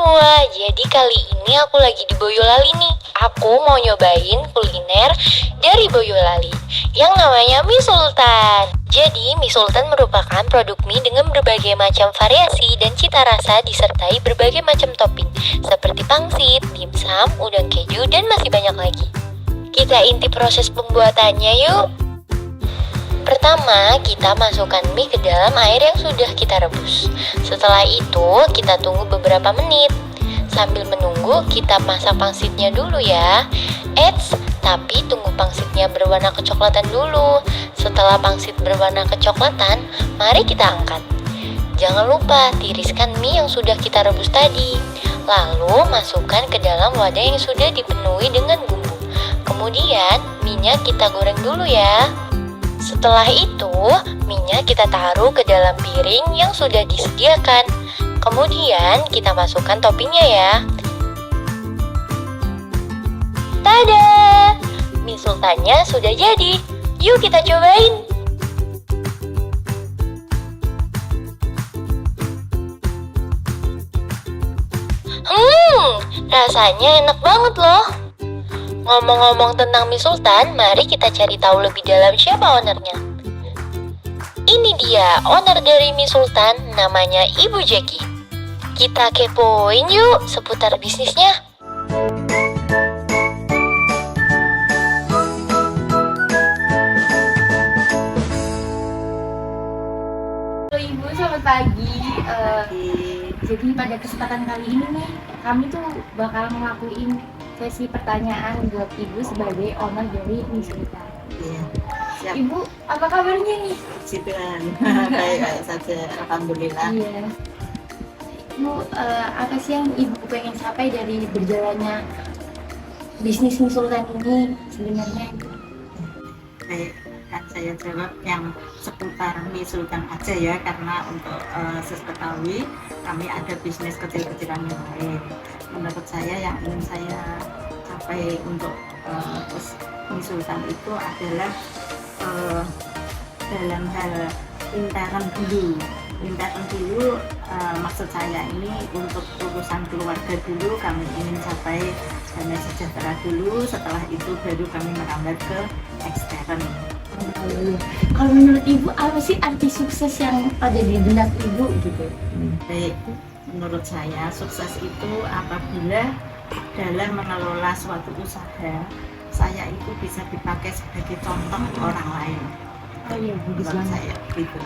semua, jadi kali ini aku lagi di Boyolali nih. Aku mau nyobain kuliner dari Boyolali yang namanya mie sultan. Jadi mie sultan merupakan produk mie dengan berbagai macam variasi dan cita rasa disertai berbagai macam topping seperti pangsit, dimsum, udang keju, dan masih banyak lagi. Kita intip proses pembuatannya yuk. Pertama, kita masukkan mie ke dalam air yang sudah kita rebus. Setelah itu, kita tunggu beberapa menit. Sambil menunggu, kita masak pangsitnya dulu ya. Eits, tapi tunggu pangsitnya berwarna kecoklatan dulu. Setelah pangsit berwarna kecoklatan, mari kita angkat. Jangan lupa tiriskan mie yang sudah kita rebus tadi. Lalu, masukkan ke dalam wadah yang sudah dipenuhi dengan bumbu. Kemudian, mie-nya kita goreng dulu ya. Setelah itu, mie-nya kita taruh ke dalam piring yang sudah disediakan. Kemudian kita masukkan toppingnya ya. Tada! Mie sultannya sudah jadi. Yuk kita cobain. Rasanya enak banget loh. Ngomong-ngomong tentang mie sultan, mari kita cari tahu lebih dalam siapa ownernya. Ini dia owner dari mie sultan, namanya Ibu Jackie. Kita kepoin yuk seputar bisnisnya. Halo Ibu, selamat pagi. Jadi pada kesempatan kali ini nih, kami tuh bakal ngelakuin sesi pertanyaan buat Ibu sebagai owner dari mie sultan. Iya, siap. Ibu, apa kabarnya nih? Puji Tuhan, baik saja, alhamdulillah. Iya. Ibu, apa sih yang Ibu pengen capai dari berjalannya bisnis mie sultan ini sebenarnya? Baik, kan saya jawab yang seputar mie sultan aja ya, karena untuk ketahui kami ada bisnis kecil-kecilan yang lain. Menurut saya yang ingin saya capai untuk mie sultan itu adalah dalam hal intern dulu. Maksud saya ini untuk urusan keluarga dulu kami ingin capai damai sejahtera dulu. Setelah itu baru kami merambat ke ekstern. Kalau menurut Ibu, apa sih arti sukses yang ada di benak Ibu gitu? Baik, menurut saya sukses itu apabila dalam mengelola suatu usaha saya itu bisa dipakai sebagai contoh orang lain. Oh iya, bagus Menurut banget. saya gitu.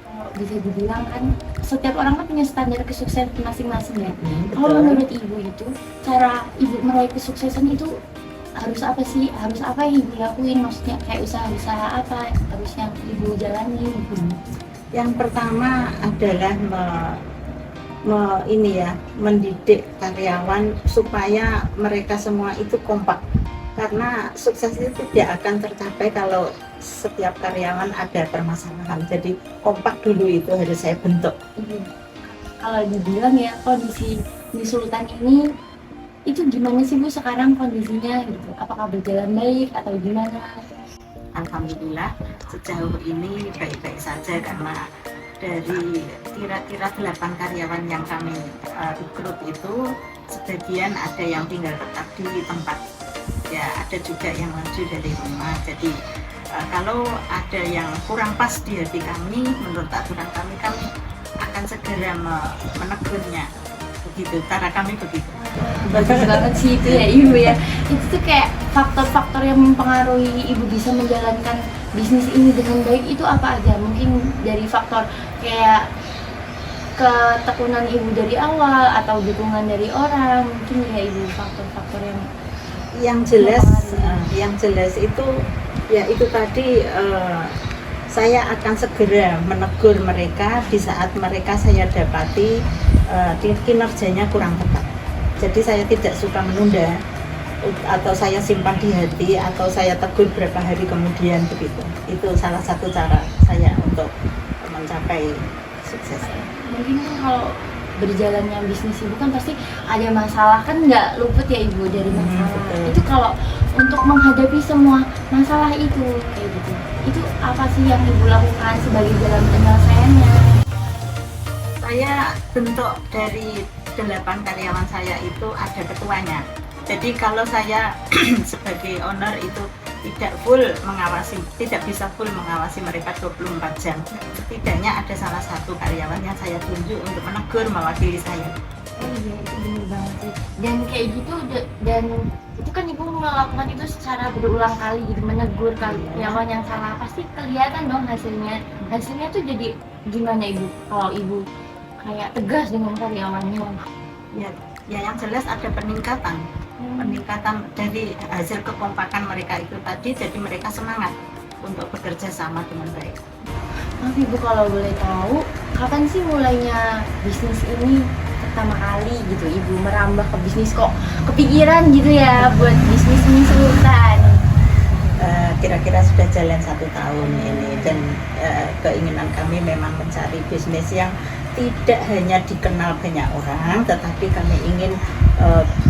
Kalau bisa dibilang kan setiap orang kan punya standar kesuksesan masing-masing ya. Betul. Kalau menurut Ibu itu cara Ibu meraih kesuksesan itu harus apa sih? Harus apa yang Ibu lakuin? Maksudnya kayak usaha-usaha apa harusnya Ibu jalani gitu? Yang pertama adalah mendidik karyawan supaya mereka semua itu kompak. Karena sukses itu tidak akan tercapai kalau setiap karyawan ada permasalahan. Jadi kompak dulu itu harus saya bentuk. Kalau dibilang ya kondisi di Sultan ini itu gimana sih Bu sekarang kondisinya gitu? Apakah berjalan baik atau gimana? Alhamdulillah sejauh ini baik-baik saja, karena dari kira-kira 8 karyawan yang kami rekrut itu sebagian ada yang tinggal tetap di tempat, ya ada juga yang maju dari rumah. Jadi kalau ada yang kurang pas di hati kami, menurut aturan kami akan segera menegurnya. Begitu, cara kami begitu. Bagus banget sih itu ya Ibu ya. Itu tuh kayak faktor-faktor yang mempengaruhi Ibu bisa menjalankan bisnis ini dengan baik itu apa aja? Mungkin dari faktor kayak ketekunan Ibu dari awal atau dukungan dari orang, mungkin ya Ibu faktor-faktor yang jelas itu ya itu tadi, saya akan segera menegur mereka di saat mereka saya dapati kinerjanya kurang tepat. Jadi saya tidak suka menunda atau saya simpan di hati atau saya tegur berapa hari kemudian begitu. Itu salah satu cara saya untuk mencapai sukses. mungkin kan kalau berjalannya bisnis Ibu kan pasti ada masalah, kan nggak luput ya Ibu dari masalah. Betul. Itu kalau untuk menghadapi semua masalah itu kayak gitu, itu apa sih yang Ibu lakukan sebagai jalan penyelesaiannya? Saya bentuk dari 8 karyawan saya itu ada ketuanya. Jadi kalau saya sebagai owner itu tidak bisa full mengawasi mereka 24 jam. Setidaknya ada salah satu karyawan yang saya tunjuk untuk menegur mewakili saya. Oh iya, itu bener banget sih. Dan kayak gitu, dan itu kan ibu melakukan itu secara berulang kali gitu, menegur karyawan yang salah, pasti kelihatan dong hasilnya. Hasilnya tuh jadi gimana ibu? Kalau ibu kayak tegas dengan karyawannya? Ya yang jelas ada peningkatan dari hasil kekompakan mereka itu tadi, jadi mereka semangat untuk bekerja sama dengan baik. Maaf ibu, kalau boleh tahu, kapan sih mulainya bisnis ini pertama kali gitu ibu merambah ke bisnis, kok kepikiran gitu ya buat bisnis mie sultan? Kira-kira sudah jalan 1 tahun ini, dan keinginan kami memang mencari bisnis yang tidak hanya dikenal banyak orang, tetapi kami ingin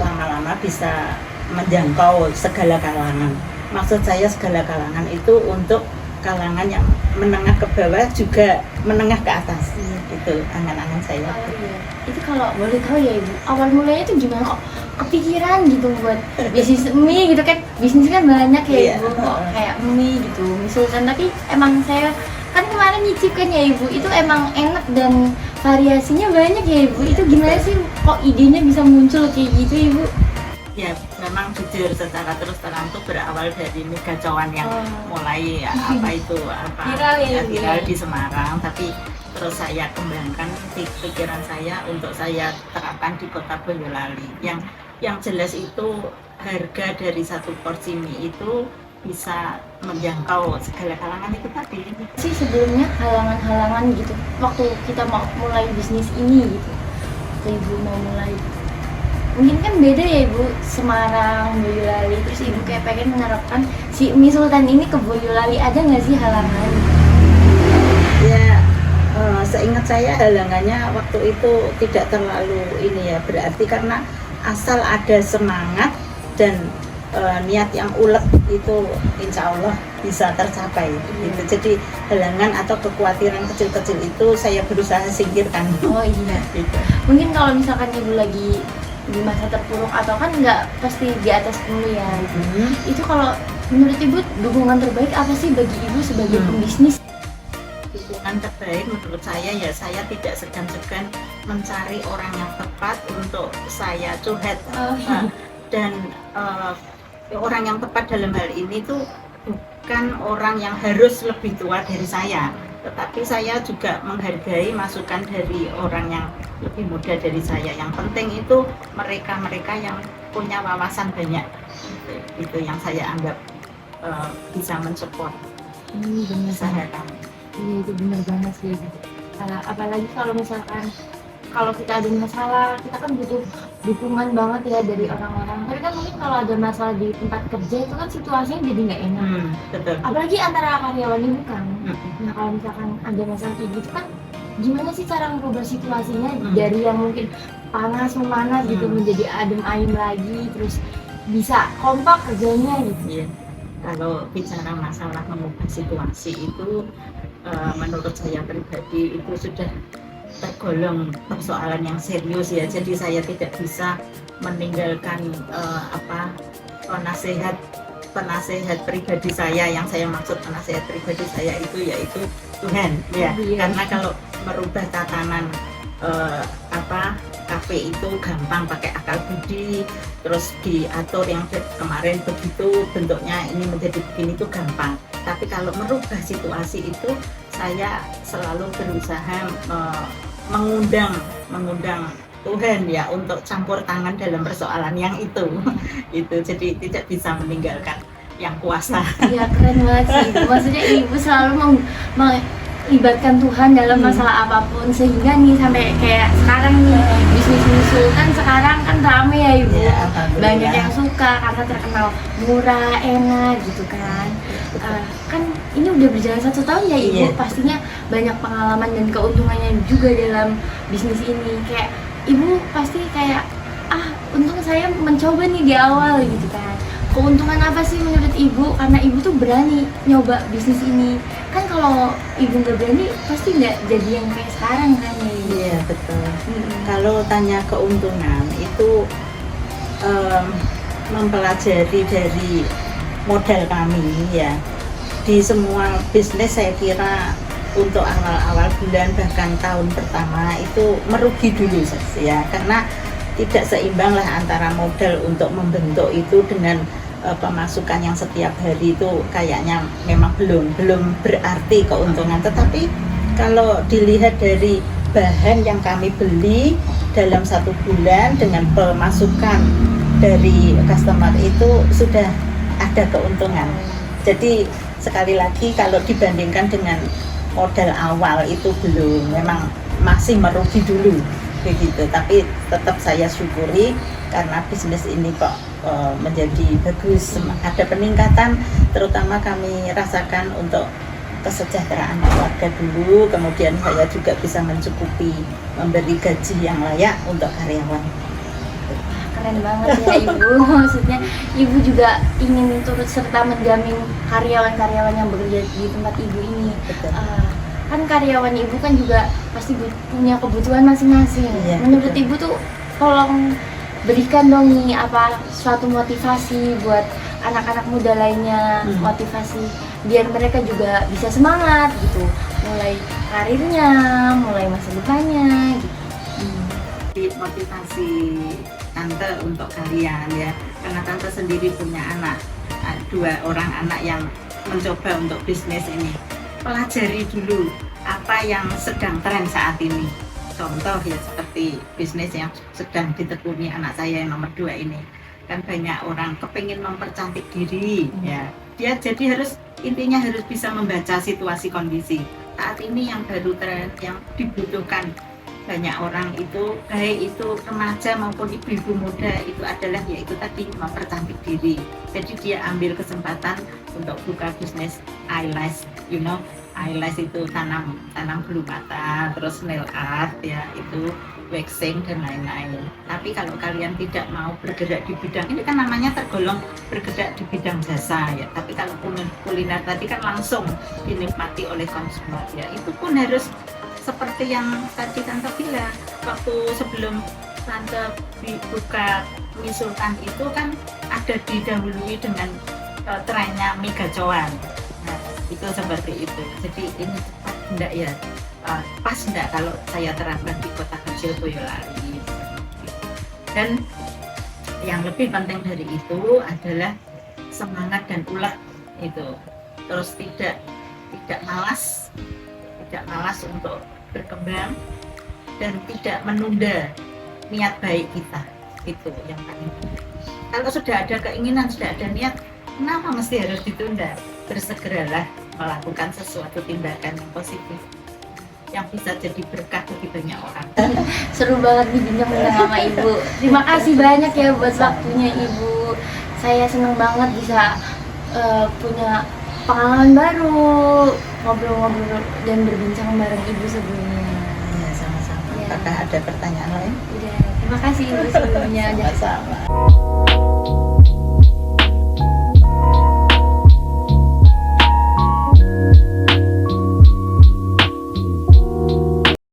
lama-lama bisa menjangkau segala kalangan. Maksud saya segala kalangan itu untuk kalangan yang menengah ke bawah juga menengah ke atas. Itu angan-angan saya. Oh, iya. Itu kalau boleh tahu ya ibu, awal mulanya itu gimana kok kepikiran gitu buat bisnis mie gitu kan? Bisnis kan banyak ya ibu, kok kayak mie gitu, mie sultan. Tapi emang saya kan kemarin nyicip kan ya ibu, itu emang enak dan variasinya banyak ya ibu. Itu gimana sih kok idenya bisa muncul kayak gitu ibu? Ya memang jujur secara terus terang itu berawal dari mie gacoan yang mulai viral di Semarang, tapi terus saya kembangkan pikiran saya untuk saya terapkan di kota Boyolali. Yang jelas itu harga dari 1 porsi mie itu bisa menjangkau segala kalangan itu tadi. Sih sebelumnya halangan-halangan gitu waktu kita mau mulai bisnis ini gitu, waktu ibu mau mulai, mungkin kan beda ya ibu, Semarang, Boyolali, terus ibu kayak pengen menerapkan si mie sultan ini ke Boyolali, ada nggak sih halangan? Ya seingat saya halangannya waktu itu tidak terlalu ini ya, berarti karena asal ada semangat dan niat yang ulet itu insya Allah bisa tercapai gitu. Jadi halangan atau kekhawatiran kecil-kecil itu saya berusaha singkirkan. Oh iya gitu. Mungkin kalau misalkan ibu lagi di masa terpuruk atau kan nggak pasti di atas dulu ya ibu. Itu kalau menurut ibu dukungan terbaik apa sih bagi ibu sebagai pembisnis? Dukungan terbaik menurut saya ya, saya tidak segan-segan mencari orang yang tepat untuk saya curhat. Dan orang yang tepat dalam hal ini tuh bukan orang yang harus lebih tua dari saya, tetapi saya juga menghargai masukan dari orang yang lebih muda dari saya. Yang penting itu mereka-mereka yang punya wawasan banyak, itu yang saya anggap bisa mensupport usaha kami. Iya itu benar banget sih. Apalagi kalau misalkan kalau kita ada masalah, kita kan butuh dukungan banget ya dari orang-orang. Tapi kan mungkin kalau ada masalah di tempat kerja itu kan situasinya jadi nggak enak. Betul. Apalagi antara karyawan ini kan. Nah kalau misalkan ada masalah kayak gitu kan, gimana sih cara merubah situasinya dari yang mungkin panas memanas gitu menjadi adem ayem lagi, terus bisa kompak kerjanya gitu. Iya. Kalau bicara masalah mengubah situasi itu, menurut saya pribadi itu sudah tergolong persoalan yang serius ya. Jadi saya tidak bisa meninggalkan penasehat pribadi saya. Yang saya maksud penasehat pribadi saya itu yaitu Tuhan ya. Karena kalau merubah tatanan kafe itu gampang pakai akal budi, terus diatur yang kemarin begitu bentuknya ini menjadi begini itu gampang. Tapi kalau merubah situasi itu saya selalu berusaha mengundang Tuhan ya untuk campur tangan dalam persoalan yang itu. Itu jadi tidak bisa meninggalkan yang kuasa. Iya keren banget sih ibu. Maksudnya ibu selalu melibatkan Tuhan dalam masalah apapun, sehingga nih sampai kayak sekarang nih bisnis sultan sekarang kan rame ya ibu. Banyak yang suka karena terkenal murah, enak gitu kan. Kan ini udah berjalan 1 tahun ya ibu, pastinya banyak pengalaman dan keuntungannya juga dalam bisnis ini. Kayak ibu pasti kayak untung saya mencoba nih di awal gitu kan. keuntungan apa sih menurut ibu? Karena ibu tuh berani nyoba bisnis ini. Kan kalau ibu nggak berani pasti nggak jadi yang kayak sekarang kan ya ibu? Iya betul. Kalau tanya keuntungan itu mempelajari dari modal kami ya. Di semua bisnis saya kira untuk awal-awal bulan bahkan tahun pertama itu merugi dulu ya, karena tidak seimbang lah antara modal untuk membentuk itu dengan pemasukan yang setiap hari itu kayaknya memang belum berarti keuntungan. Tetapi kalau dilihat dari bahan yang kami beli dalam 1 bulan dengan pemasukan dari customer itu sudah ada keuntungan. Jadi sekali lagi kalau dibandingkan dengan modal awal itu belum, memang masih merugi dulu begitu. Tapi tetap saya syukuri karena bisnis ini kok menjadi bagus, ada peningkatan, terutama kami rasakan untuk kesejahteraan keluarga dulu, kemudian saya juga bisa mencukupi memberi gaji yang layak untuk karyawan. Keren banget ya ibu. Maksudnya ibu juga ingin turut serta menjamin karyawan-karyawan yang bekerja di tempat ibu ini. Betul. Kan karyawan ibu kan juga pasti punya kebutuhan masing-masing. Iya, Menurut betul. ibu tuh tolong berikan dong nih suatu motivasi buat anak-anak muda lainnya, motivasi biar mereka juga bisa semangat gitu, mulai karirnya, mulai masa depannya gitu. Motivasi tante untuk kalian ya, karena tante sendiri punya anak, 2 orang anak yang mencoba untuk bisnis ini. Pelajari dulu apa yang sedang tren saat ini. Contoh ya seperti bisnis yang sedang ditekuni anak saya yang nomor 2 ini. Kan banyak orang kepingin mempercantik diri ya. Dia jadi intinya harus bisa membaca situasi kondisi. Saat ini yang baru tren, yang dibutuhkan banyak orang itu, baik itu remaja maupun ibu-ibu muda, itu adalah yaitu tadi mempercantik diri. Jadi dia ambil kesempatan untuk buka bisnis eyelash, eyelash itu tanam bulu mata, terus nail art ya, itu waxing dan lain-lain. Tapi kalau kalian tidak mau bergerak di bidang ini, kan namanya tergolong bergerak di bidang jasa ya. Tapi kalau kuliner tadi kan langsung dinikmati oleh konsumen ya, itu pun harus seperti yang tadi tante bilang, waktu sebelum tante buka mie sultan itu kan ada didahului dengan trennya mie gacoan. Nah, itu seperti itu. Jadi ini cepat enggak ya, pas enggak kalau saya terapkan di kota kecil Boyolali. Dan yang lebih penting dari itu adalah semangat dan ulet itu. Terus tidak malas untuk berkembang dan tidak menunda niat baik kita, itu yang paling penting. Kalau sudah ada keinginan, sudah ada niat, kenapa mesti harus ditunda? Bersegeralah melakukan sesuatu tindakan yang positif yang bisa jadi berkah bagi banyak orang. Seru banget nih bincang-bincang sama ibu. Terima kasih banyak ya buat waktunya ibu. Saya seneng banget bisa punya pengalaman baru, ngobrol-ngobrol dan berbincang bareng ibu sebelumnya. Ya, sama-sama. Ya. Apakah ada pertanyaan lain? Udah, terima kasih ibu sebelumnya. Sama-sama.